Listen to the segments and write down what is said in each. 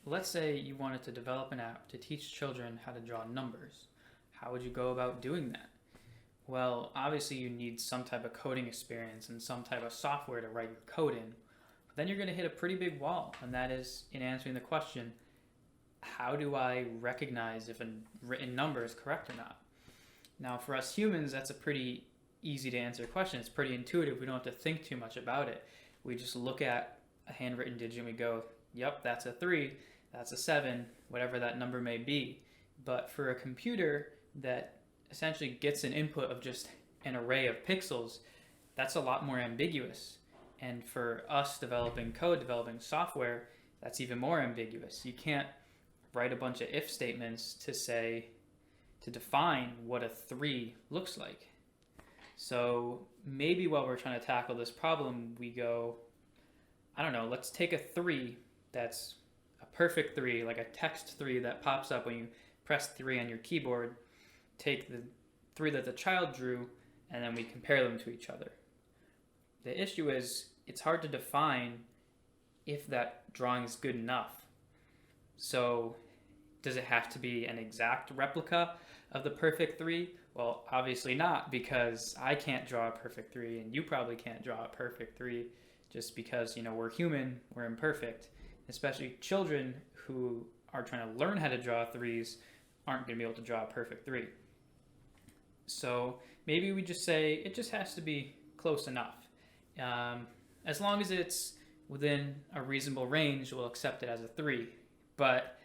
let's say you wanted to develop an app to teach children how to draw numbers. How would you go about doing that? Well, obviously you need some type of coding experience and some type of software to write your code in. But then you're going to hit a pretty big wall, and that is in answering the question, how do I recognize if a written number is correct or not? Now, for us humans, that's a pretty easy to answer question. It's pretty intuitive. We don't have to think too much about it. We just look at a handwritten digit and we go, yep, that's a 3, that's a 7, whatever that number may be. But for a computer that essentially gets an input of just an array of pixels, that's a lot more ambiguous. And for us developing code, developing software, that's even more ambiguous. You can't write a bunch of if statements to define what a 3 looks like. So maybe while we're trying to tackle this problem, we go, I don't know, let's take a 3 that's a perfect 3, like a text 3 that pops up when you press 3 on your keyboard, take the 3 that the child drew, and then we compare them to each other. The issue is, it's hard to define if that drawing is good enough. So does it have to be an exact replica of the perfect 3? Well, obviously not, because I can't draw a perfect 3, and you probably can't draw a perfect 3, just because, we're human, we're imperfect. Especially children who are trying to learn how to draw 3s aren't going to be able to draw a perfect 3. So maybe we just say it just has to be close enough. As long as it's within a reasonable range, we'll accept it as a 3. But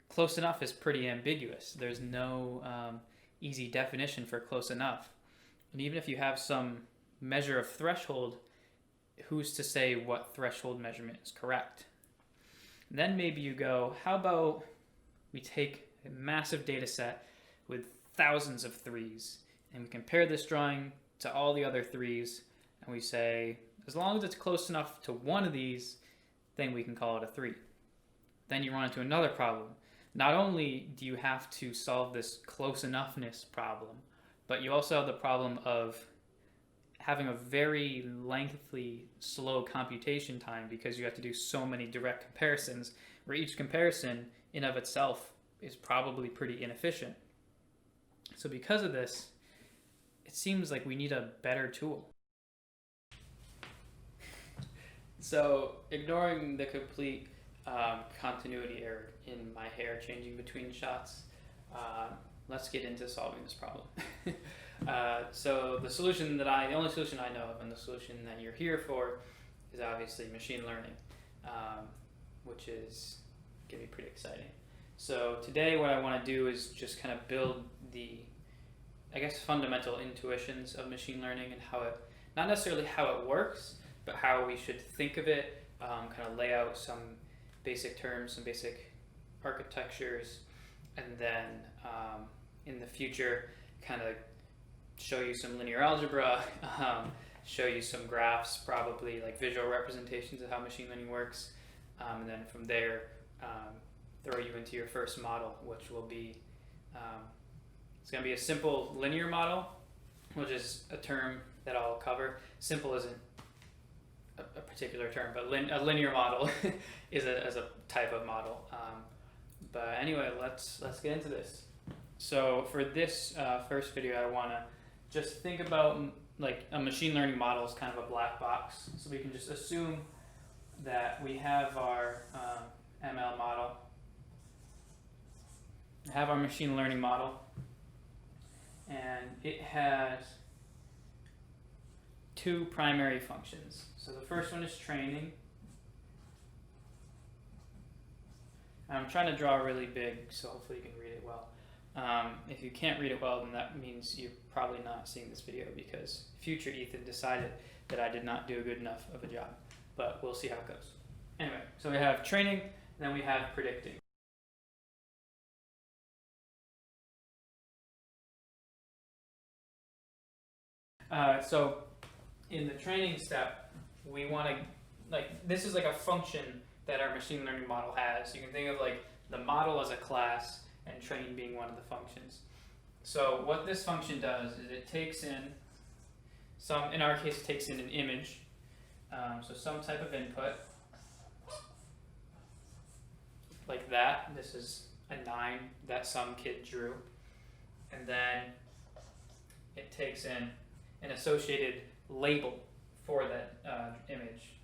close enough is pretty ambiguous. There's no easy definition for close enough. And even if you have some measure of threshold, who's to say what threshold measurement is correct? And then maybe you go, how about we take a massive data set with thousands of 3s, and we compare this drawing to all the other 3s, and we say, as long as it's close enough to one of these, then we can call it a 3. Then you run into another problem. Not only do you have to solve this close enoughness problem, but you also have the problem of having a very lengthy, slow computation time, because you have to do so many direct comparisons, where each comparison in of itself is probably pretty inefficient. So because of this, it seems like we need a better tool. So ignoring the complete continuity error in my hair changing between shots, let's get into solving this problem. So the only solution I know of, and the solution that you're here for, is obviously machine learning, which is going to be pretty exciting. So today what I want to do is just kind of build the, fundamental intuitions of machine learning, and how it, not necessarily how it works, but how we should think of it, kind of lay out some basic terms, some basic architectures, and then in the future kind of show you some linear algebra, show you some graphs, probably like visual representations of how machine learning works, and then from there throw you into your first model, which will be, it's going to be a simple linear model, which is a term that I'll cover. Simple isn't a particular term, but a linear model is a type of model. But anyway, let's get into this. So for this first video, I want to just think about like a machine learning model is kind of a black box. So we can just assume that we have our ML model, have our machine learning model, and it has two primary functions. So the first one is training. I'm trying to draw really big, so hopefully you can read it well. If you can't read it well, then that means you're probably not seeing this video, because future Ethan decided that I did not do a good enough of a job. But we'll see how it goes. Anyway, so we have training, then we have predicting. So in the training step, we want to, this is like a function that our machine learning model has. You can think of like the model as a class and train being one of the functions. So what this function does is it takes in in our case, it takes in an image, so some type of input, like that. This is a 9 that some kid drew. And then it takes in an associated label for that image.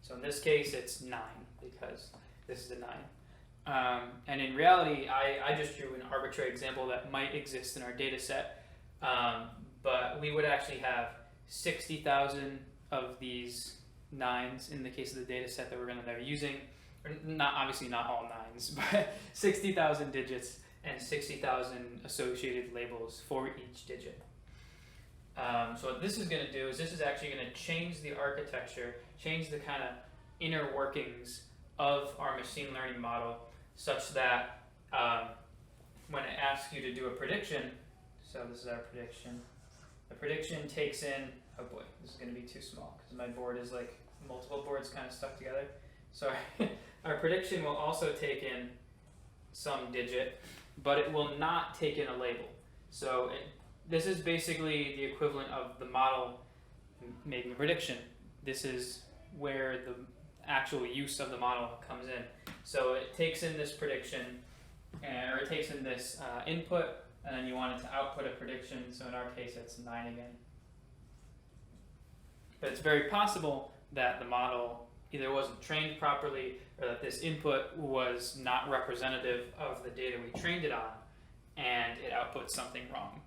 So in this case, it's 9 because this is a 9. And in reality, I just drew an arbitrary example that might exist in our data set. But we would actually have 60,000 of these 9s in the case of the data set that we're going to be using. Or not, obviously not all 9s, but 60,000 digits and 60,000 associated labels for each digit. So what this is going to do is this is actually going to change the architecture, change the kind of inner workings of our machine learning model such that when it asks you to do a prediction, so this is our prediction, the prediction takes in, oh boy, this is going to be too small because my board is like multiple boards kind of stuck together. So our prediction will also take in some digit, but it will not take in a label. So this is basically the equivalent of the model making a prediction. This is where the actual use of the model comes in. So it takes in this prediction, or it takes in this input, and then you want it to output a prediction. So in our case, it's 9 again. But it's very possible that the model either wasn't trained properly or that this input was not representative of the data we trained it on, and it outputs something wrong.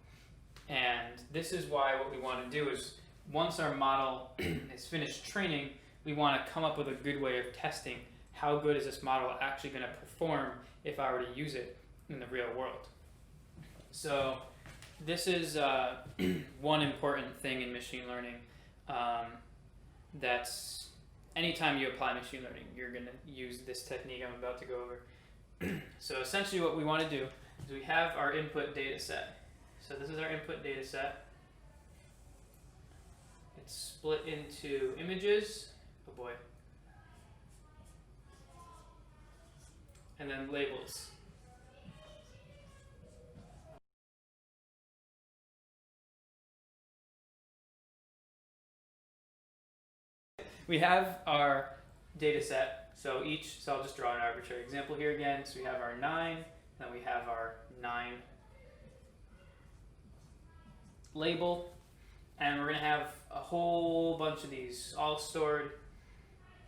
And this is why what we want to do is once our model is finished training, we want to come up with a good way of testing how good is this model actually going to perform if I were to use it in the real world. So this is one important thing in machine learning. That's anytime you apply machine learning, you're going to use this technique I'm about to go over. So essentially what we want to do is we have our input data set. So this is our input data set. It's split into images, oh boy, and then labels. We have our data set, so I'll just draw an arbitrary example here again. So we have our 9, then we have our 9 label, and we're going to have a whole bunch of these all stored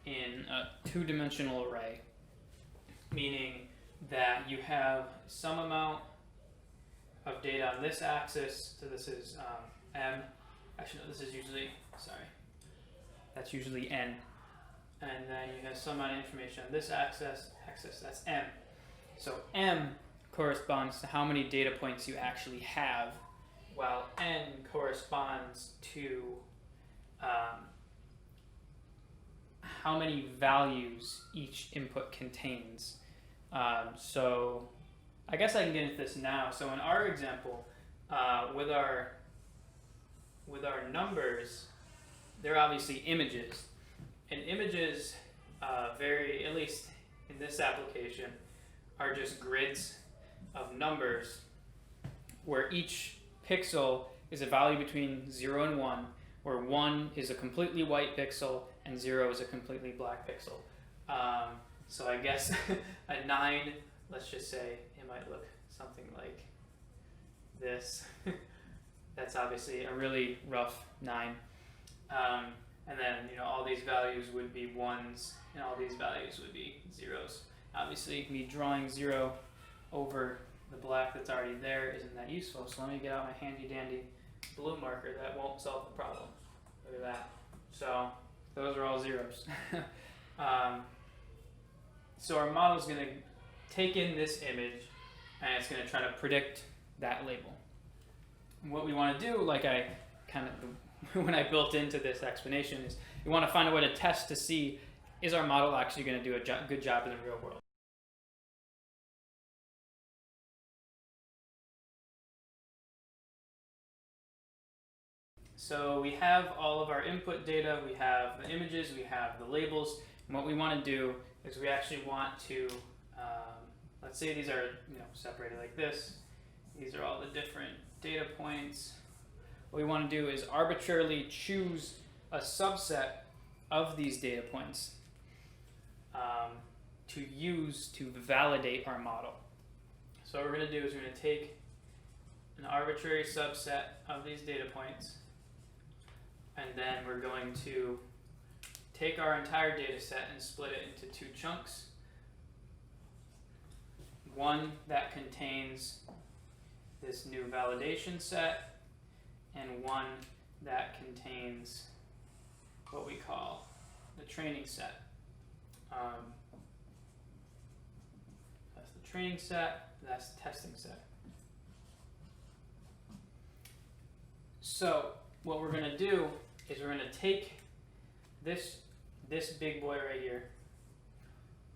in a 2-dimensional array, meaning that you have some amount of data on this axis, so this is M, actually no, this is usually, sorry, that's usually N, and then you have some amount of information on this axis, that's M. So M corresponds to how many data points you actually have, while N corresponds to how many values each input contains. So I guess I can get into this now. So in our example, with our numbers, they're obviously images. And images vary, at least in this application, are just grids of numbers where each pixel is a value between 0 and 1, where 1 is a completely white pixel and 0 is a completely black pixel. So I guess a 9, let's just say it might look something like this. That's obviously a really rough 9. And then all these values would be 1s and all these values would be 0s. Obviously me drawing 0 over the black that's already there isn't that useful, so let me get out my handy dandy blue marker that won't solve the problem. Look at that. So those are all 0s. So our model is going to take in this image and it's going to try to predict that label. And what we want to do, like I kind of, when I built into this explanation, is we want to find a way to test to see, is our model actually going to do a good job in the real world? So we have all of our input data, we have the images, we have the labels, and what we want to do is we actually want to, let's say these are separated like this. These are all the different data points. What we want to do is arbitrarily choose a subset of these data points to use to validate our model. So what we're going to do is we're going to take an arbitrary subset of these data points, and then we're going to take our entire data set and split it into two chunks. One that contains this new validation set, and one that contains what we call the training set. That's the training set, that's the testing set. So what we're going to do is we're going to take this big boy right here.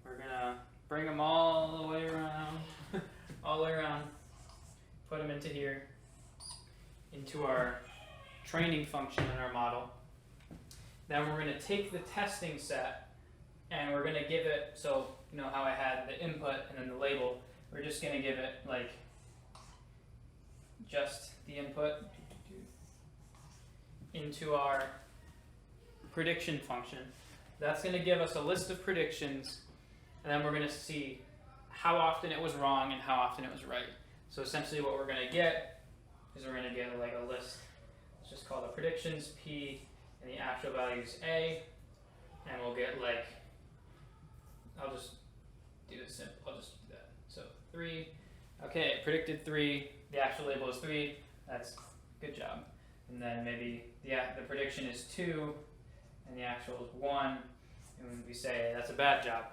We're going to bring them all the way around, all the way around, put them into here, into our training function in our model. Then we're going to take the testing set and we're going to give it, so you know how I had the input and then the label, we're just going to give it like just the input into our prediction function. That's going to give us a list of predictions, and then we're going to see how often it was wrong and how often it was right. So essentially what we're going to get is we're going to get like a list. Let's just call the predictions P and the actual values A, and we'll get like, I'll just do this simple, I'll just do that. So 3, okay, predicted 3, the actual label is 3, that's good job. And then maybe the prediction is 2 and the actual is 1, and we say that's a bad job.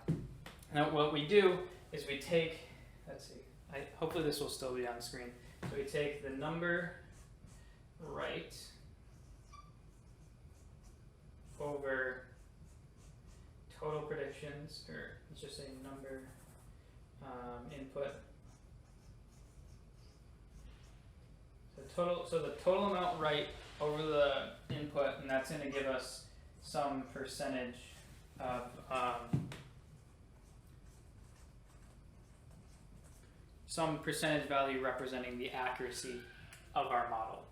Now what we do is we take, let's see, hopefully this will still be on the screen. So we take the number right over total predictions, or let's just say number input. So the total amount right over the input, and that's going to give us some percentage of some percentage value representing the accuracy of our model.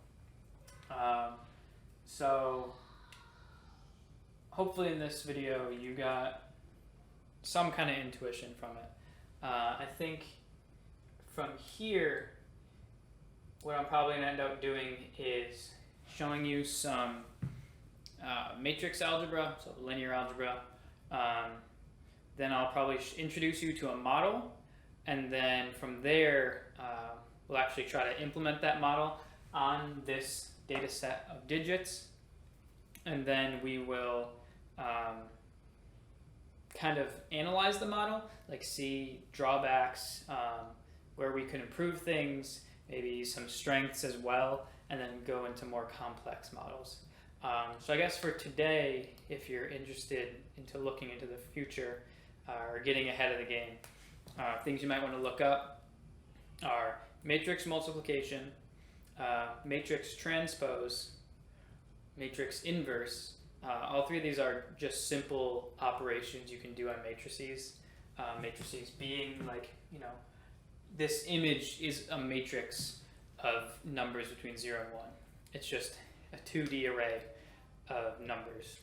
So hopefully in this video you got some kind of intuition from it. I think from here what I'm probably going to end up doing is showing you some matrix algebra, so linear algebra. Then I'll probably introduce you to a model, and then from there we'll actually try to implement that model on this data set of digits, and then we will kind of analyze the model, like see drawbacks, where we can improve things, maybe some strengths as well, and then go into more complex models. So I guess for today, if you're interested into looking into the future or getting ahead of the game, things you might want to look up are matrix multiplication, matrix transpose, matrix inverse. All three of these are just simple operations you can do on matrices. Matrices being like, you know, this image is a matrix of numbers between 0 and 1. It's just a 2D array of numbers.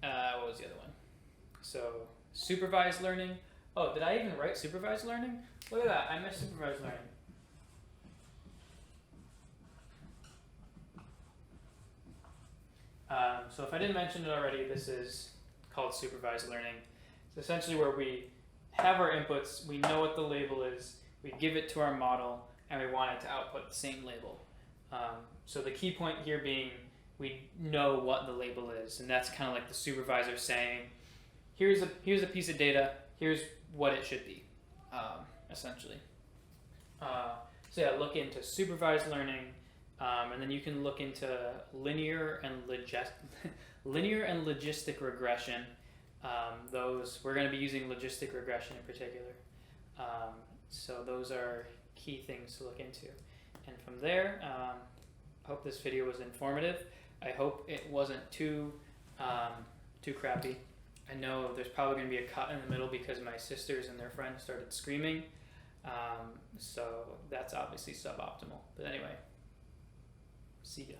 What was the other one? So supervised learning. Oh, did I even write supervised learning? Look at that, I missed supervised learning. So if I didn't mention it already, this is called supervised learning. It's essentially where we have our inputs, we know what the label is, we give it to our model, and we want it to output the same label. So the key point here being we know what the label is, and that's kind of like the supervisor saying, here's a piece of data, here's what it should be, essentially. So yeah, look into supervised learning, and then you can look into linear and logistic regression. Those we're going to be using logistic regression in particular. So those are key things to look into. And from there, I hope this video was informative. I hope it wasn't too crappy. I know there's probably going to be a cut in the middle because my sisters and their friends started screaming. So that's obviously suboptimal. But anyway, see ya.